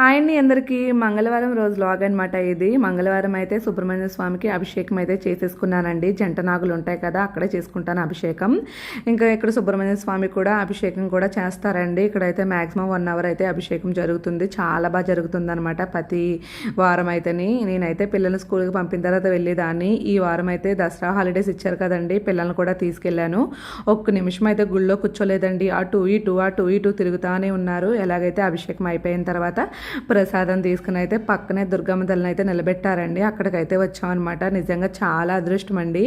Hi అండి అందరికీ మంగళవారం రోజు వ్లాగ్ అనమాట. ఇది మంగళవారం అయితే సుబ్రహ్మణ్య స్వామికి అభిషేకం అయితే చేసేసుకున్నానండి. జంట నాగులు ఉంటాయి కదా, అక్కడే చేసుకుంటాను అభిషేకం. ఇంకా ఇక్కడ సుబ్రహ్మణ్య స్వామి కూడా అభిషేకం కూడా చేస్తారండి. ఇక్కడైతే మ్యాక్సిమం 1 అవర్ అయితే అభిషేకం జరుగుతుంది. చాలా బాగా జరుగుతుంది అనమాట. ప్రతి వారం అయితేని నేనైతే పిల్లల్ని స్కూల్కి పంపిన తర్వాత వెళ్ళేదాన్ని. ఈ వారం అయితే దసరా హాలిడేస్ ఇచ్చారు కదండి, పిల్లల్ని కూడా తీసుకెళ్ళాను. ఒక్క నిమిషం అయితే గుళ్ళో కూర్చోలేదండి. అటు ఇటు తిరుగుతానే ఉన్నారు. ఎలాగైతే అభిషేకం అయిపోయిన తర్వాత ప్రసాదం తీసుకుని అయితే పక్కనే దుర్గమ్మ తల్లిని అయితే నిలబెట్టారండి. అక్కడికైతే వచ్చామన్నమాట. నిజంగా చాలా అదృష్టం అండి.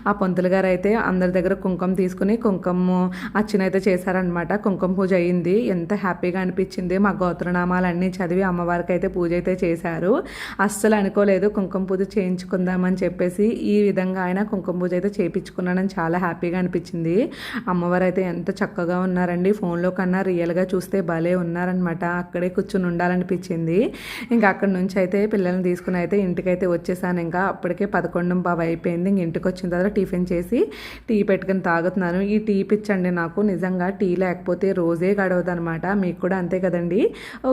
ఆ పంతులు గారు అయితే అందరి దగ్గర కుంకుమ తీసుకుని కుంకుమ అర్చన అయితే చేశారనమాట. కుంకుమ పూజ అయ్యింది. ఎంత హ్యాపీగా అనిపించింది. మా గోత్రనామాలన్నీ చదివి అమ్మవారికి అయితే పూజ అయితే చేశారు. అస్సలు అనుకోలేదు కుంకుమ పూజ చేయించుకుందామని చెప్పేసి. ఈ విధంగా ఆయన కుంకుమ పూజ అయితే చేయించుకున్నానని చాలా హ్యాపీగా అనిపించింది. అమ్మవారు అయితే ఎంత చక్కగా ఉన్నారండి. ఫోన్లో కన్నా రియల్గా చూస్తే భలే ఉన్నారనమాట. అక్కడే కూర్చుని ఉండాలనిపించింది. ఇంకా అక్కడ నుంచి అయితే పిల్లల్ని తీసుకుని అయితే ఇంటికైతే వచ్చేసాను. ఇంకా అప్పటికే 11:15 అయిపోయింది. ఇంక ఇంటికి వచ్చిన తర్వాత టిఫిన్ చేసి టీ పెట్టుకుని తాగుతున్నాను. ఈ టీ పిచ్చండి నాకు. నిజంగా టీ లేకపోతే రోజే గడవదు అనమాట. మీకు కూడా అంతే కదండి.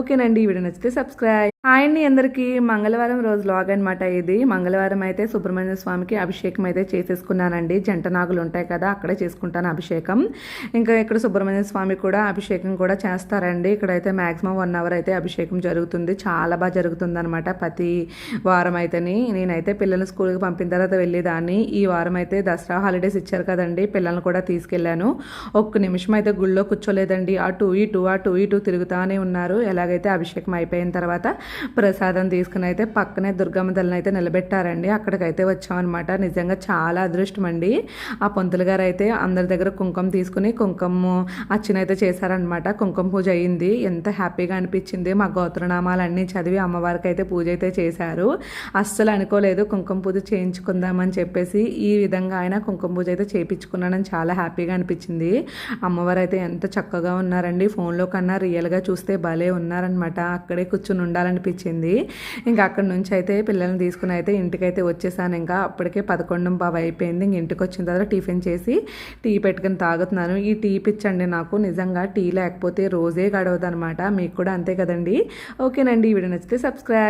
ఓకేనండి, ఈ వీడియో నచ్చితే సబ్స్క్రైబ్. హాయ్ అండి అందరికీ మంగళవారం రోజు వ్లాగ్ అనమాట. ఇది మంగళవారం అయితే సుబ్రహ్మణ్య స్వామికి అభిషేకం అయితే చేసేసుకున్నానండి. జంట నాగులు ఉంటాయి కదా, అక్కడే చేసుకుంటాను అభిషేకం. ఇంకా ఇక్కడ సుబ్రహ్మణ్య స్వామి కూడా అభిషేకం కూడా చేస్తారండి. ఇక్కడైతే మ్యాక్సిమం 1 అవర్ అయితే అభిషేకం జరుగుతుంది. చాలా బాగా జరుగుతుంది అనమాట. ప్రతి వారం అయితేని నేనైతే పిల్లల్ని స్కూల్కి పంపిన తర్వాత వెళ్ళేదాన్ని. ఈ వారం అయితే దసరా హాలిడేస్ ఇచ్చారు కదండి, పిల్లల్ని కూడా తీసుకెళ్ళాను. ఒక్క నిమిషం అయితే గుళ్ళో కూర్చోలేదండి. అటు ఇటు తిరుగుతానే ఉన్నారు. ఎలాగైతే అభిషేకం అయిపోయిన తర్వాత ప్రసాదం తీసుకుని అయితే పక్కనే దుర్గమ్మ తల్లిని అయితే నిలబెట్టారండి. అక్కడికైతే వచ్చామన్నమాట. నిజంగా చాలా అదృష్టం అండి. ఆ పంతులు గారు అయితే అందరి దగ్గర కుంకుమ తీసుకుని కుంకుమ అర్చన అయితే చేశారనమాట. కుంకుమ పూజ అయ్యింది. ఎంత హ్యాపీగా అనిపించింది. మా గోత్రనామాలన్నీ చదివి అమ్మవారికి అయితే పూజ అయితే చేశారు. అస్సలు అనుకోలేదు కుంకుమ పూజ చేయించుకుందామని చెప్పేసి. ఈ విధంగా ఆయన కుంకుమ పూజ అయితే చేయించుకున్నానని చాలా హ్యాపీగా అనిపించింది. అమ్మవారు అయితే ఎంత చక్కగా ఉన్నారండి. ఫోన్లో కన్నా రియల్గా చూస్తే భలే ఉన్నారనమాట. అక్కడే కూర్చుని ఉండాలనిపించింది. ఇంకా అక్కడ నుంచి అయితే పిల్లల్ని తీసుకుని అయితే ఇంటికైతే వచ్చేసాను. ఇంకా అప్పటికే 11:15 అయిపోయింది. ఇంక ఇంటికి వచ్చిన తర్వాత టిఫిన్ చేసి టీ పెట్టుకుని తాగుతున్నాను. ఈ టీ పిచ్చండి నాకు. నిజంగా టీ లేకపోతే రోజే గడవదు అనమాట. మీకు కూడా అంతే కదండి. ఓకేనండి, ఈ వీడియో నచ్చితే సబ్స్క్రైబ్.